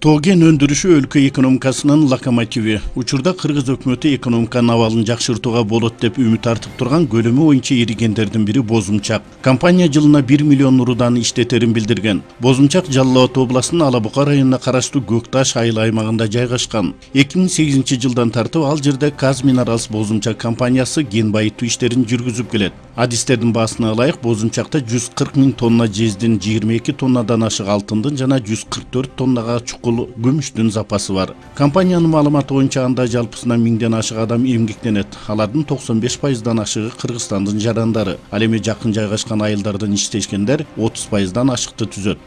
Тоген өндүрүшү өлкө экономикасынын локомотиви. Учурда Кыргыз өкмөтү экономиканын абалын жакшыртууга болот деп үмүт артып турган көлөмү боюнча эригендердин бири Бозумчак. Компания жылына 1 миллион урудан иштетерин билдирген. Бозумчак Жалал Абад областынын Ала Бука районуна караштуу Көкташ айыл аймагында жайгашкан. 2008 жылдан тартып ал жерде Каз Минералс Бозумчак компаниясы кен байытуу иштерин жүргүзүп келет. Адистердин баасына ылайык Бозумчакта 140 000 тонна жездин, 22 тоннадан ашык алтындын жана 144 тоннага чукул күмүштүн запасы бар. Компаниянын маалыматы боюнча анда жалпысынан 1000ден ашык адам эмгектенет. Алардын 95%дан ашыгы Кыргызстандын жарандары. Ал эми жакын жайгашкан айылдардан иштешкендер 30%дан ашыкты түзөт.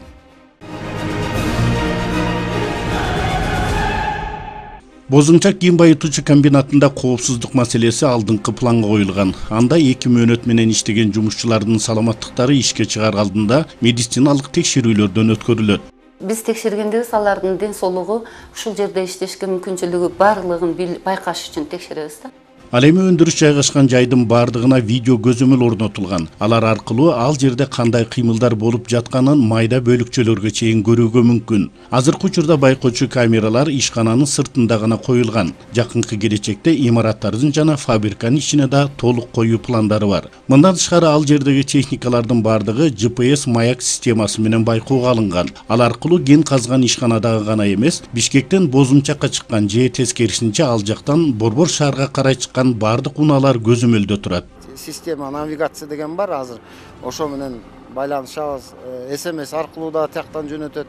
Бозумчак кен байытуучу комбинатында коопсуздук маселеси алдыңкы планга коюлган. Анда 2 мөөнөт менен иштеген жумушчулардын саламаттыктары ишке чыгаар алдында медициналык текшерүүлөрдөн өткөрүлөт. Биз текшергенде алардын ден соолугу ушул жерде иштешке мүмкүнчүлүгү барлыгын байкаш үчүн текшеребиз да. Ал эми өндүрүш жайгашкан жайдын бардыгына видео көзөмөл орнотулган. Алар аркылуу ал жерде кандай кыймылдар болуп жатканын майда бөлүкчөлөргө чейин көрүүгө мүмкүн. Азыркы учурда байкоочу камералар ишкананын сыртында гана коюлган. Жакынкы келечекте имараттардын жана фабриканын ичине да толук коюу пландары бар. Мындан тышкары ал жердеги техникалардын бардыгы GPS маяк системасы менен байкоого алынган. Ал аркылуу кен казган ишканадагы гана эмес, Бишкектен Бозумчакка чыккан же тескерисинче ал жактан Борбор шаарга карай чыккан бардык унаалар көзөмөлдө турат. Система навигация деген бар, азыр ошо менен байланышабыз. SMS аркылуу да тияктан жөнөтөт,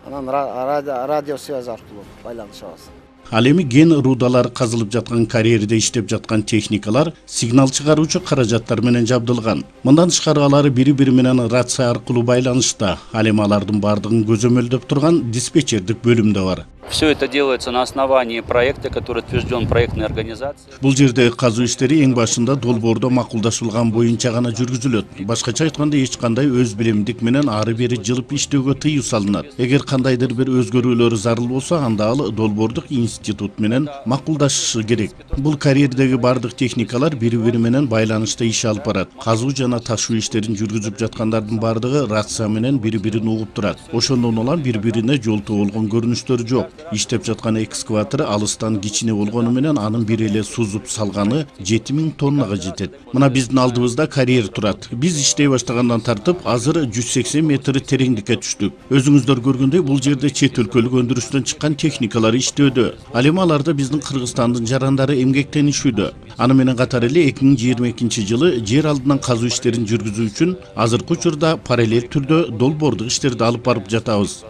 анан радио связь аркылуу байланышабыз. Ал эми кен рудалар казылып жаткан карьерде иштеп жаткан техникалар сигнал чыгаруучу каражаттар менен жабдылган. Мындан тышкары алар бири-бири менен рация аркылуу байланышта. Ал эми алардын бардыгын көзөмөлдөп турган диспетчердик бөлүм да бар. Все это делается на основании проекта, который утвержден проектной организацией. Бул жерде казуу иштери эң башында долбоордо макулдашылган боюнча гана жүргүзүлөт. Башкача айтканда эч кандай өз билимдик менен ары бери жылып иштөөгө тыюу салынат. Эгер кандайдыр бир өзгөрүүлөр зарыл болсо, анда ал долбоордук институт менен макулдашышы керек. Бул карьердеги бардык техникалар бири-бири менен байланышта иш алып барат. Казуу жана ташуу иштерин жүргүзүп жаткандардын бардыгы рация менен бири-бирин угуп турат. Ошондон улам бири-бирине жолтоо болгон көрүнүштөр жок. Иштеп жаткан экскаватор алыстан кичине болгону менен анын бир эле сузуп салганы 7000 тоннага жетет. Мына биздин алдыбызда карьер турат. Биз иштей баштагандан тартып, азыр 180 метр тереңдикке түштүк. Өзүңүздөр көргөндөй, бул жерде чет өлкөлүк өндүрүштөн чыккан техникалар иштөөдө. Ал эми аларда биздин Кыргызстандын жарандары эмгектенишүүдө. Аны менен катар эле 2022 жылы жер алдынан казуу иштерин жүргүзүү үчүн азыркы учурда параллель түрдө долбоордук иштерди алып барып жатабыз.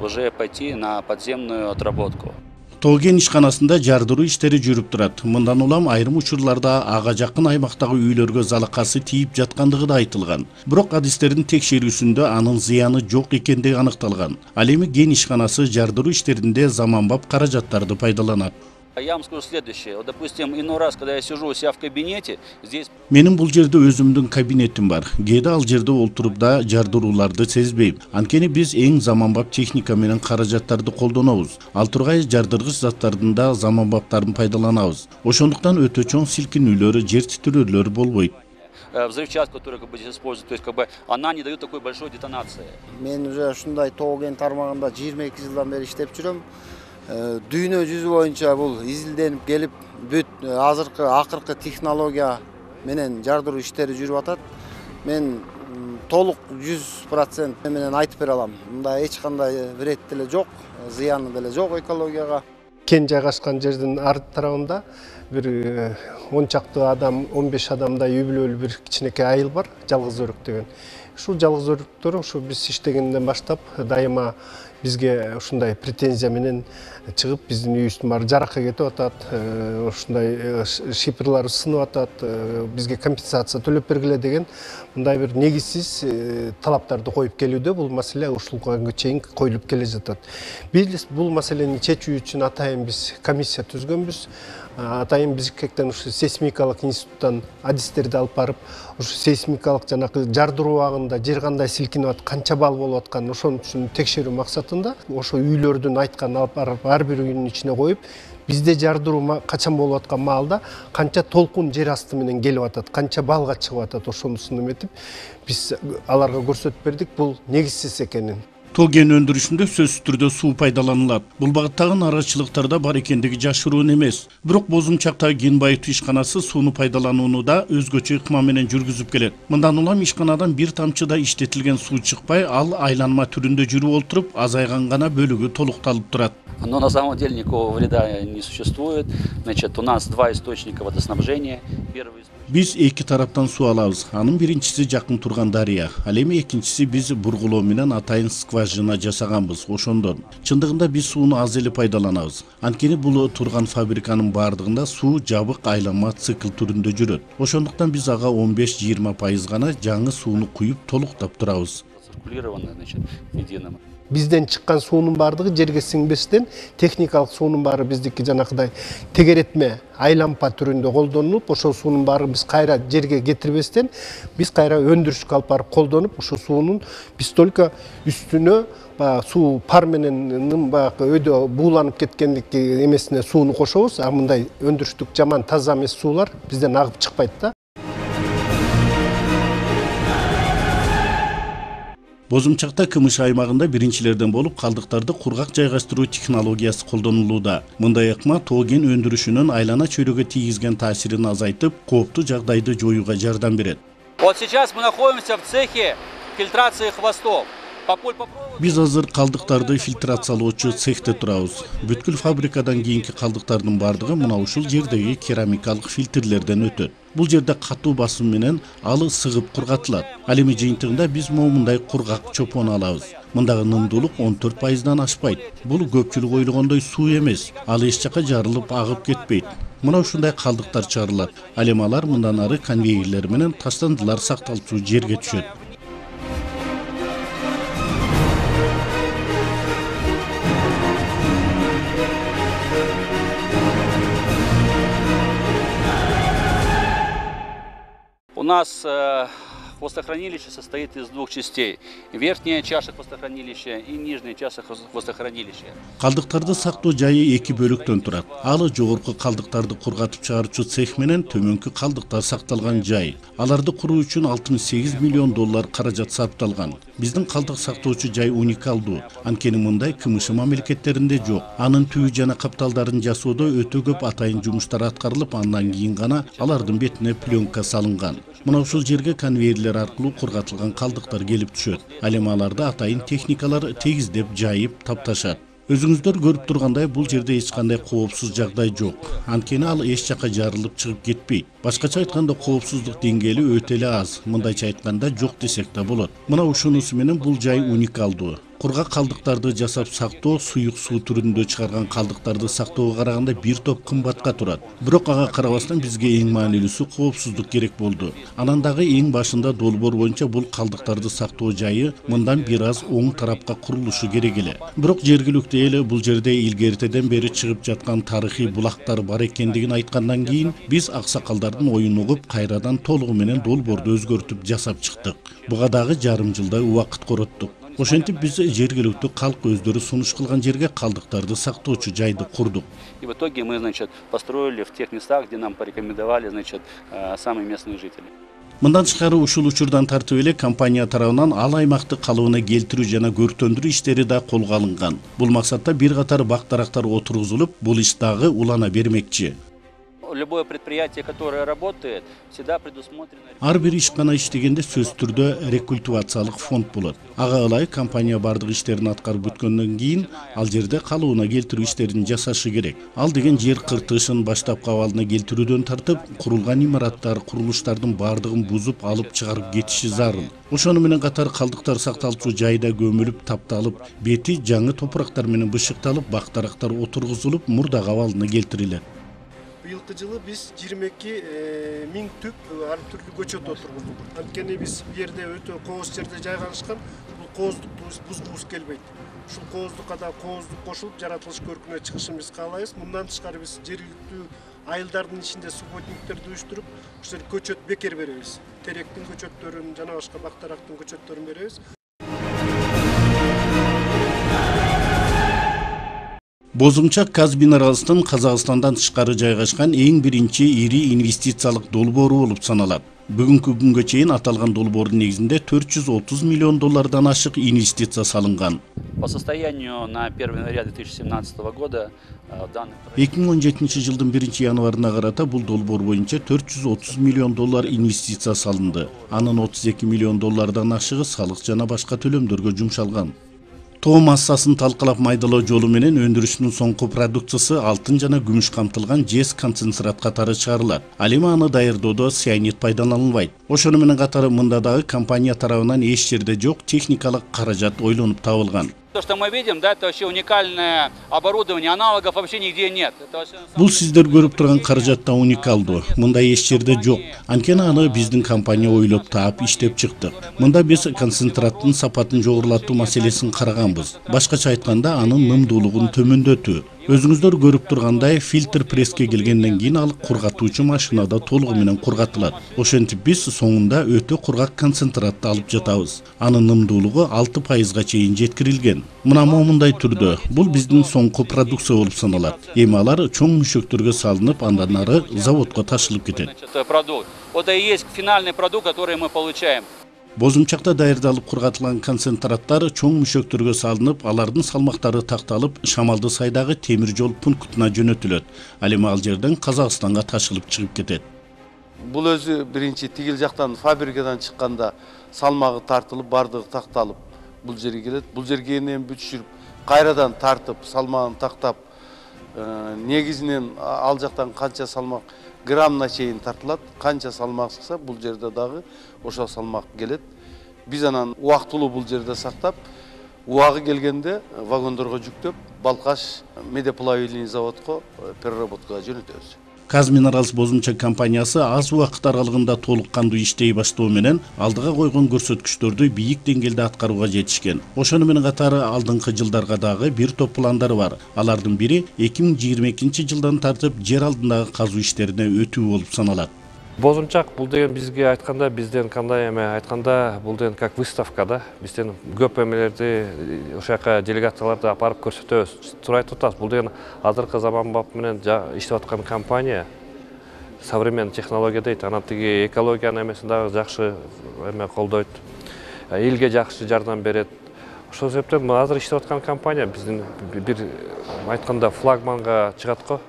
Уже пойти на подземную отработку. Тоген ишканасында жардыруу иштери жүрүп турат. Мындан улам айрым учурларда ага жакын аймактагы үйлөргө залакасы тийип жаткандыгы да айтылган. Бирок адистердин текшерүүсүндө анын зыяны жок экендиги аныкталган. Ал эми кен ишканасы жардыруу иштеринде заманбап каражаттарды пайдаланат. Я вам скажу следующее. Вот, допустим, иной раз, когда я сижу у себя в кабинете, здесь... Менин бул жерде өзүмдүн кабинетим бар. Кээде ал жерде олтуруп да жардырууларды сезбейм. Анткени биз эң заманбап техника менен каражаттарды колдонобуз. Ал тургай жардыргыч заттардын да заманбаптарын пайдаланабыз. Ошондуктан өтө чоң силкинүүлөр, жер титирөөлөр болбойт. Взрывчатка, которую здесь используют, то есть она не дает такой большой детонации. Мен уже ушундай Тоген тармагында 22 жылдан бери иштеп жүрөм. Дүйнө жүзү боюнча бул изилденип келип, бүт акыркы технология менен жардыруу иштери жүрүп атат. Мен толук 100% менен айтып бере алам. Мында эч кандай вред деле жок, зыяны деле жок экологияга. Кен жайгашкан жердин арт тарабында бир 10 чакты адам, 15 адамдай үй бүлөлүү бир кичинекей айыл бар, Жалгыз Өрүк деген. Ушул Жалгыз Өрүктөр ушу биз иштегенден баштап дайыма бизге ушундай претензия менен чыгып, биздин үйүбүздүн баары жаракка кетип атат, ушундай шиперлар сынып атат, бизге компенсация төлөп бергиле деген мындай бир негизсиз талаптарды коюп келүүдө. Бул маселе ушул күнгө чейин коюлуп келе жатат. Биз бул маселени чечүү үчүн атайын биз комиссия түзгөнбүз. Атайын Бишкектен ушу сейсмикалык институттан адистерди алып барып, ушу сейсмикалык жанакы жардыруу убагында жер кандай силкинип атат, канча балл болуп атканын ошон үчүн текшерүү максатында ошо үйлөрдүн айтканын алып барып ар бир үйдүн ичине коюп, бизде жардыруу качан болуп аткан маалда канча толкун жер асты менен келип атат, канча балга чыгып атат, ошонусун эметип биз аларга көрсөтүп бердик, бул негизсиз экенин. Тоо кен өндүрүшүндө сөзсүз түрдө суу пайдаланылат. Бул багыттагы нарачылыктарда бар экендиги жашыруун эмес. Бирок Бозумчактагы кен байытуу ишканасы сууну пайдаланууну да өзгөчө ыкма менен жүргүзүп келет. Мындан улам ишканадан бир тамчы да иштетилген суу чыкпай, ал айланма түрүндө жүрүп олтуруп, азайган гана бөлүгү толукталып турат. Но на самом деле никакого вреда не существует. Значит, у нас два источника водоснабжения. Первый источник. Биз эки тараптан суу алабыз. Анын биринчиси жакын турган дарыя. Ал эми экинчиси биз бургулоо менен атайын скважина жасаганбыз. Ошондон чындыгында биз сууну аз эле пайдаланабыз. Анткени бул турган фабриканын баардыгында суу жабык айланма цикл түрүндө жүрөт. Ошондуктан биз ага 15-20% гана жаңы сууну куюп толуктап турабыз. Циркулировано, значит, единым. Бизден чыккан суунун баардыгы жерге сиңбестен техникалык суунун баары биздики жанакыдай тегеретме айлампа түрүндө колдонулуп, ошол суунун баары биз кайра жерге кетирбестен биз кайра өндүрүшкө алып барып колдонуп, ошол суунун биз только үстүнө суу пар менен баягы өйдө бууланып кеткендик эмесине сууну кошобуз. А мындай өндүрүштүк жаман таза эмес суулар бизден агып чыкпайт да. Бозумчакта КМШ аймагында биринчилерден болуп калдыктарды кургак жайгаштыруу технологиясы колдонулууда. Мындай ыкма тоо кен өндүрүшүнүн айлана чөйрөгө тийгизген таасирин азайтып, кооптуу жагдайды жоюуга жардам берет. Вот сейчас мы находимся в цехе фильтрации хвостов. Биз азыр калдыктарды фильтрациялоочу цехте турабыз. Бүткүл фабрикадан кийинки калдыктардын баардыгы мына ушул жердеги керамикалык фильтрлерден өтөт. Бул жерде катуу басым менен алы сыгып кургатылат. Ал эми жыйынтыгында биз момундай кургак чопон алабыз. Мындагы нымдуулук 14%дан ашпайт. Бул көпчүлүк ойлогондой суу эмес. Ал эч жака жарылып агып кетпейт. Мына ушундай калдыктар чыгарылат. Ал эми алар мындан ары конвейерлер менен таштандылар сакталчу жерге түшөт. У нас хвостохранилище состоит из двух частей. Верхняя чаша хвостохранилища и нижняя чаша хвостохранилища. Калдыктарды сактоо жайы эки бөлүктөн турат. Алы жогорку калдыктарды кургатып чыгаруучу цех менен төмөнкү калдыктар сакталган жай. Аларды куруу үчүн 68 миллион доллар каражат сарпталган. Биздин калдык сактоочу жай уникалдуу. Анткени мындай КМШ мамлекеттеринде жок. Анын түү жана капталдарын жасоодо өтө көп атайын жумуштар аткарылып, андан кийин гана алардын бетине пленка салынган. Мына ушул жерге конвейерлер аркылуу кургатылган калдыктар келип түшөт. Ал эми аларды атайын техникалар тегиздеп жайып тапташат. Өзүңүздөр көрүп тургандай бул жерде эч кандай коопсуз жагдай жок. Анткени ал эч жака жарылып чыгып кетпейт. Башкача айтканда коопсуздук деңгээли өтө эле аз. Мындайча айтканда жок десек да болот. Мына ушунусу менен бул жай уникалдуу. Кургак калдыктарды жасап сактоо суюк суу түрүндө чыгарган калдыктарды сактоого караганда бир топ кымбатка турат. Бирок ага карабастан бизге эң маанилүүсү коопсуздук керек болду. Анан дагы эң башында долбоор боюнча бул калдыктарды сактоо жайы мындан бир аз оң тарапка курулушу керек эле. Бирок жергиликтүү эл бул жерде илгертеден бери чыгып жаткан тарыхый булактар бар экендигин айткандан кийин биз аксакалдардын оюн угуп кайрадан толугу менен долбоорду өзгөртүп жасап чыктык. Буга дагы жарым жылдай убакыт короттук. Ошентип биз жергиликтүү калк өздөрү сунуш кылган жерге калдыктарды сактоочу жайды курдук. И в итоге мы, значит, построили в тех местах, где нам порекомендовали, значит, самые местные жители. Мындан тышкары ушул учурдан тартып эле компания тарабынан ал аймакты калыбына келтирүү жана көрктөндүрүү иштери да колго алынган. Бул максатта бир катар бак-дарактар отургузулуп, бул иш дагы улана бермекчи. Любое предприятие, которое работает, всегда предусмотрено. Ар бир ишкана иштегенде сөз түрдө рекультивациялык фонд болот. Ага ылайык компания бардык иштерин аткарып бүткөндөн кийин ал жерде калыбына келтирүү иштерин жасашы керек. Ал деген жер кыртышын баштапкы абалына келтирүүдөн тартып, курулган имараттар, курулуштардын баардыгын бузуп алып чыгарып кетиши зарыл. Ошону менен катар калдыктар сакталчу жайда көмүлүп, тапталып, бети жаңы топурактар менен бышыкталып, бак-дарактар отургузулуп, мурдагы абалына келтирилет. Быйылкы жылы биз 22 миң түп ар түрлүү көчөт отургуздук. Анткени биз бу жерде өтө кооз жерде жайгашкан, бул кооздукту бузгубуз келбейт. Ушул кооздукка да кооздук кошулуп жаратылыш көркүнө чыгышын биз каалайбыз. Мындан тышкары биз жергиликтүү айылдардын ичинде субботниктерди уюштуруп, ушул көчөт бекер беребиз. Теректин көчөттөрүн жана башка бак-дарактын көчөттөрүн беребиз. Бозумчак Казминералстын Казакстандан тышкары жайгашкан эң биринчи ири инвестициялык долбоору болуп саналат. Бүгүнкү күнгө чейин аталган долбоордун негизинде 430 миллион доллардан ашык инвестиция салынган. По состоянию на 1 января 2017 года данный 2017 жылдын 1 январына карата бул долбоор боюнча 430 миллион доллар инвестиция салынды. Анын 32 миллион доллардан ашыгы салык жана башка төлөмдөргө жумшалган. Тоо массасын талкалап майдалоо жолу менен өндүрүштүн соңку продукциясы алтын жана күмүш камтылган жез концентрат катары чыгарылат. Ал эми аны даярдоодо цианид пайдаланылбайт. Ошону менен катары мында дагы компания тарабынан эч жерде жок техникалык каражат ойлонуп табылган. То, что мы видим, да, это вообще уникальное оборудование, аналогов вообще нигде нет. Бул сиздер көрүп турган каражат да уникалдуу. Мында эч жерде жок. Анткени аны биздин компания ойлоп таап иштеп чыктык. Мында биз концентраттын сапатын жогорулатуу маселесин караганбыз. Башкача айтканда, анын нымдуулугун төмөндөтүү. Өзүңүздөр көрүп тургандай, фильтр пресске келгенден кийин ал кургатуучу машинада толугу менен кургатылат. Ошентип биз соңунда өтө кургак концентратты алып жатабыз. Анын нымдуулугу 6%га чейин жеткирилген. Мына момундай түрдө бул биздин соңку продукция болуп саналат. Эми алар чоң мүшөктөргө салынып, андан ары заводко ташылып кетет. Вот и есть финальный продукт, который мы получаем. Бозумчакта даярдалып кургатылган концентраттар чоң мүшөктөргө салынып, алардын салмактары такталып, Шамалды сайдагы темир жол пунктуна жөнөтүлөт. Ал эми ал жерден Казакстанга ташылып чыгып кетет. Бул өзү биринчи тигил жактан фабрикадан чыкканда салмагы тартылып, бардыгы такталып, бул жерге келет. Бул жерге энен бүтүшүрүп, кайрадан тартып, салмагын тактап, негизинен ал жактан канча салмак граммна чейин тартылат. Канча салмак чыкса, бул жерде дагы ошол салмак келет. Биз анан убактылуу бул жерде сактап, убагы келгенде вагондорго жүктөп, Балкаш медиаплавильный заводко переработкага жөнөтөбүз. Казминералс бозумча компаниясы аз убакыт аралыгында толук кандуу иштей баштоо менен алдыга койгон көрсөткүчтөрдү бийик деңгээлде аткарууга жетишкен. Ошону менен катары алдыңкы жылдарга дагы бир топ пландары бар. Алардын бири 2022 жылдан тартып жер алдындагы казуу иштерине өтүү болуп саналат. Бозумчак бул деген бизге айтканда, бизден кандай эме айтканда, бул деген как выставка да. Бизден көп эмелерди ошол жака делегацияларды апарып көрсөтөбүз. Туура айтып атасыз, бул деген азыркы заманбап менен иштеп аткан компания. Современный технология дейт. Анан тиги экологиянын эмесин дагы жакшы эме колдойт. Элге жакшы жардам берет. Ошол себептен азыр иштеп аткан компания биздин бир айтканда флагманга чыгат го.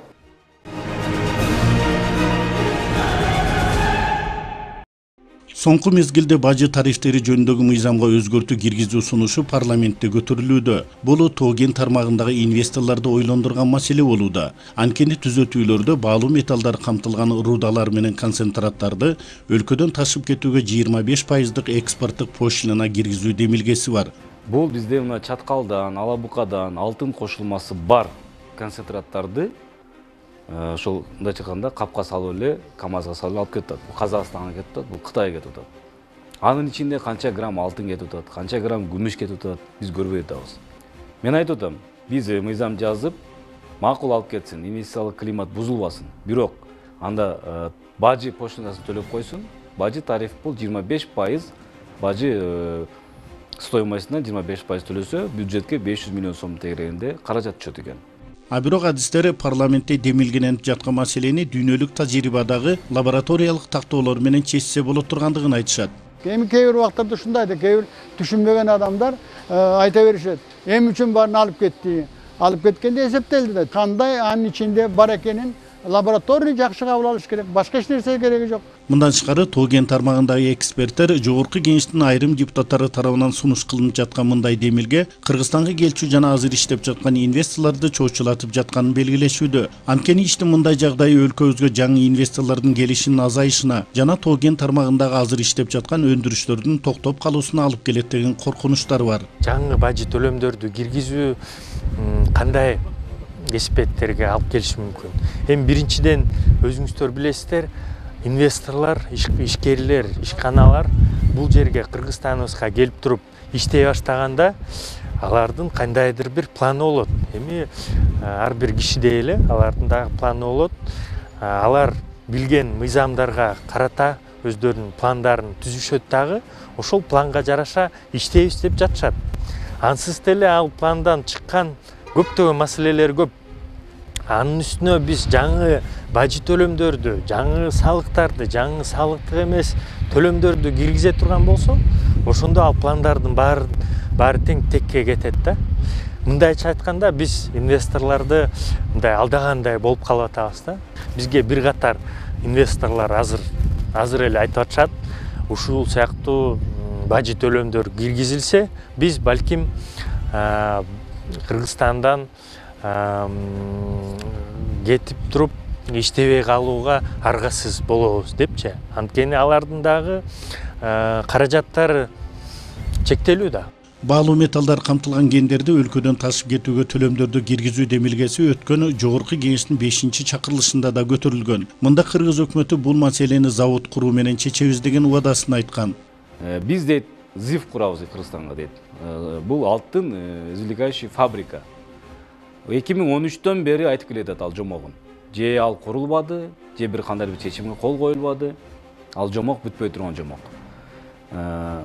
Соңку мезгилде бажы тарифтери жөнүндөгү мыйзамга өзгөртүү киргизүү сунушу парламентте көтөрүлүүдө. Бул Тоген тармагындагы инвесторлорду ойлондурган маселе болууда. Анткени түзөтүүлөрдө баалуу металлдар камтылган рудалар менен концентраттарды өлкөдөн ташып кетүүгө 25%дык экспорттук пошлина киргизүү демилгеси бар. Бул бизде мына чаткалдан, алабукадан алтын кошулмасы бар концентраттарды ошол мындайча айтканда капка салып эле КамАЗга салып алып кетет. Бул Казакстанга кетет, бул Кытайга кетет. Анын ичинде канча грамм алтын кетип атат, канча грамм күмүш кетип атат, биз көрбөй атабыз. Мен айтып атам, биз мыйзам жазып, макул алып кетсин, инвестициялык климат бузулбасын. Бирок анда бажы пошлинасын төлөп койсун. Бажы тариф бул 25%, бажы стоимостунан 25% төлөсө, бюджетке 500 миллион сом тегерегинде каражат түшөт экен. А бирок адистер парламентте демилгененип жаткан маселени дүйнөлүк тажрыйбадагы лабораториялык тактоолор менен чечсе болот тургандыгын айтышат. Эми кээ бир убактарда ушундай да, кээ бир түшүнбөгөн адамдар айта беришет. Эми үчүн баарын алып кетти. Алып кеткенде эсептелди да. Кандай анын ичинде бар экенин лабораторий жакшы кабыл алыш керек. Башка эч нерсе кереги жок. Мындан тышкары Тоген тармагындагы эксперттер жогорку кеңештин айрым депутаттары тарабынан сунуш кылынып жаткан мындай демилге Кыргызстанга келчү жана азыр иштеп жаткан инвесторлорду чоочулатып жатканын белгилешүүдө. Анткени иштин мындай жагдайы өлкөбүзгө жаңы инвесторлордун келишинин азайышына жана Тоген тармагындагы азыр иштеп жаткан өндүрүштөрдүн токтоп калуусуна алып келет деген коркунучтар бар. Жаңы бажы төлөмдөрдү киргизүү кандай кесипеттерге алып келиши мүмкүн. Эми биринчиден өзүңүздөр билесиздер, инвесторлор, ишкерлер, ишканалар бул жерге Кыргызстаныбызга келип туруп иштей баштаганда алардын кандайдыр бир планы болот. Эми ар бир кишиде эле алардын дагы планы болот. Алар билген мыйзамдарга карата өздөрүнүн пландарын түзүшөт дагы, ошол планга жараша иштейбиз деп жатышат. Ансыз деле ал пландан чыккан көптөгөн маселелер көп. Анын үстүнө биз жаңы бажы төлөмдөрдү, жаңы салыктарды, жаңы салыктык эмес төлөмдөрдү киргизе турган болсо, ошондо ал пландардын баары тең текке кетет да. Мындайча айтканда биз инвесторлорду мындай алдагандай болуп калып атабыз да. Бизге бир катар инвесторлор азыр эле айтып атышат, ушул сыяктуу бажы төлөмдөр киргизилсе, биз балким Кыргызстандан кетип туруп иштебей калууга аргасыз болобуз депчи. Анткени алардын дагы каражаттары чектелүү да. Баалуу металлдар камтылган кендерди өлкөдөн ташып кетүүгө төлөмдөрдү киргизүү демилгеси өткөн жогорку кеңештин 5-чакырылышында да көтөрүлгөн. Мында Кыргыз өкмөтү бул маселени завод куруу менен чечебиз деген убадасын айткан. Биз дейт ЗИФ курабыз Кыргызстанга дейт. Бул алтын извлекающий фабрика. 2013-төн бери айтып келет ал жомогун. Же ал курулбады, же бир кандай бир чечимге кол коюлбады. Ал жомок бүтпөй турган жомок.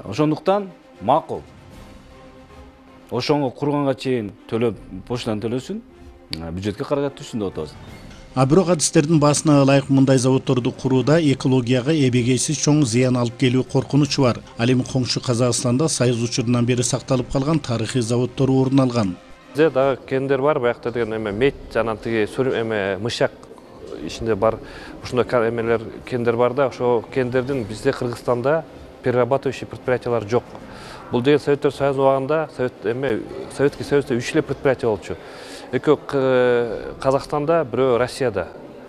Ошондуктан макул. Ошоңо курганга чейин төлөп, поштадан төлөсүн, бюджетке каражат түшсүн деп атабыз. А бирок адистердин баасына ылайык мындай заводдорду курууда экологияга эбегейсиз чоң зыян алып келүү коркунучу бар. Ал эми коңшу Казакстанда Союз учурунан бери сакталып калган тарыхый заводдор орун алган. Бизде дагы кендер бар, баягы деген эме мед жана тиги эме мышак ичинде бар. Ушундай эмелер кендер бар да, ошо кендердин бизде Кыргызстанда перерабатывающий предприятиялар жок. Бул деген Советтер Союзу убагында Советский Союзда 3 эле предприятие болчу. Экөө Казакстанда, бирөө Россияда.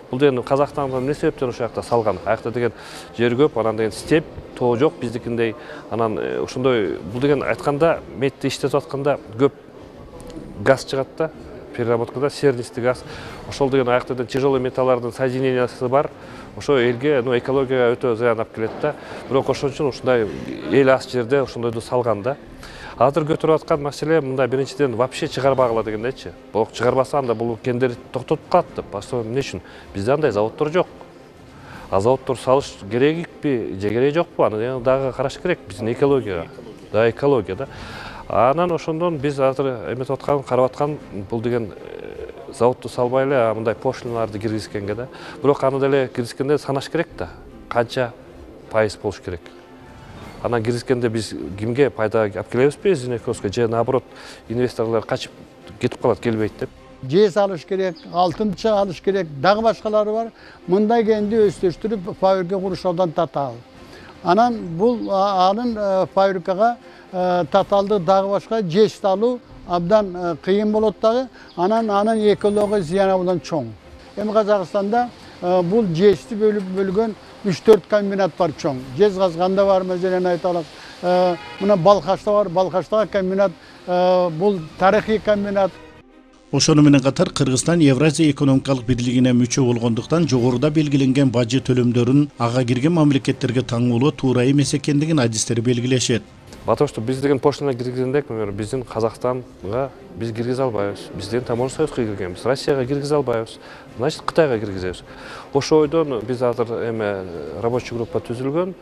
Бул деген Казакстанга эмне себептен ошол жакта салган? Аякта деген жер көп, анан деген степь, тоо жок биздикиндей. Анан ошондой бул деген айтканда медти иштетип атканда көп газ чыгат да, переработкада сернистый газ. Ошол деген аякта тяжелый металлдардын соединениясы бар. Ошо элге, экологияга өтө зыян алып келет да. Бирок ошон үчүн ушундай эл аз жерде ошондойду салган да. Азыр көтөрүп аткан маселе мында биринчиден вообще чыгарбагыла дегендейчи. Бирок чыгарбаса анда бул кендер токтотуп калат деп. Эмне үчүн? Бизде андай заводдор жок. А заводдор салыш керекпи, же кереги жокпу? Аны дагы караш керек биздин экологияга. Да, экология да. Анан ошондон биз азыр эметип аткан, карап аткан бул деген заводду салбай эле мындай пошлиналарды киргизгенге да. Бирок аны деле киргизгенде санаш керек да. Канча пайыз болуш керек. Анан киргизгенде биз кимге пайда алып келебизби, Зинекоско, же наоборот инвесторлор качып кетип калат, келбейт деп. ЖЭС алыш керек, алтынчы алыш керек, дагы башкалары бар. Мындай кенди өстөштүрүп фабрика курушудан татаал. Анан бул анын фабрикага татаалды дагы башка ЖЭС алуу абдан кыйын болот дагы. Анын экология зыяны абдан чоң. Эми Казакстанда бул ЖЭСти бөлгөн 3-4 комбинат бар чоң. ЖЭС Казганда бар, мезелен айталык. Мына Балкашта бар, Балкаштагы комбинат бул тарыхый комбинат. Ошону менен катар Кыргызстан Евразия экономикалык бирлигине мүчө болгондуктан жогоруда белгиленген бажы төлөмдөрүн ага кирген мамлекеттерге таңуулоо туура эмес экендигин адистер белгилешет. Потому что биз деген пошлина киргизгенде, например, биздин Казакстанга биз киргизе албайбыз. Бизден Таможенный союзга киргенбиз, Россияга киргизе албайбыз. Значит, Кытайга киргизебиз. Ошо ойдон биз азыр эме рабочий группа түзүлгөн.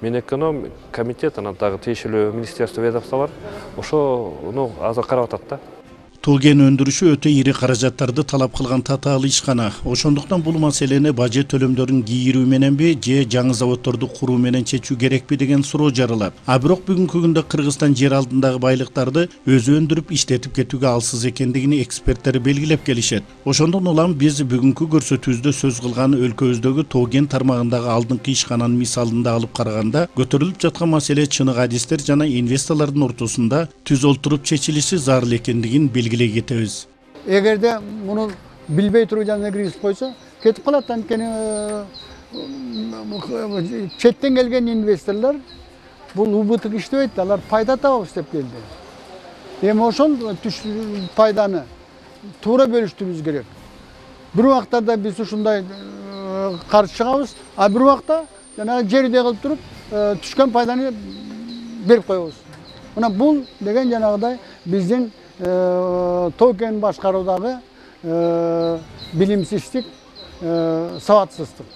Минэконом комитет, анан дагы тиешелүү министерство ведомстволор ошону азыр карап атат да. Тоо кен өндүрүшү өтө ири каражаттарды талап кылган татаал ишкана. Ошондуктан бул маселени бажы төлөмдөрүн кийирүү мененби же жаңы заводдорду куруу менен чечүү керекпи деген суроо жаралат. А бирок бүгүнкү күндө Кыргызстан жер алдындагы байлыктарды өзү өндүрүп иштетип кетүүгө алсыз экендигин эксперттер белгилеп келишет. Ошондон улам биз бүгүнкү көрсөтүүбүздө сөз кылган өлкөбүздөгү тоо кен тармагындагы алдыңкы ишкананын мисалында алып караганда көтөрүлүп жаткан маселе чыныгы адистер жана инвесторлордун ортосунда түз олтуруп чечилиши зарыл экендигин белгилей кетебиз. Эгерде муну билбей туруп жана киргизип койсо, кетип калат. Анткени четтен келген инвесторлор бул убытык иштебейт, алар пайда табабыз деп келди. Эми ошол пайданы туура бөлүштүрүбүз керек. Бир убактарда биз ушундай каршы чыгабыз, а бир убакта жана жерде кылып туруп түшкөн пайданы берип коебуз. Мына бул деген жанагыдай биздин тоо кен башкаруудагы билимсиздик, сабатсыздык.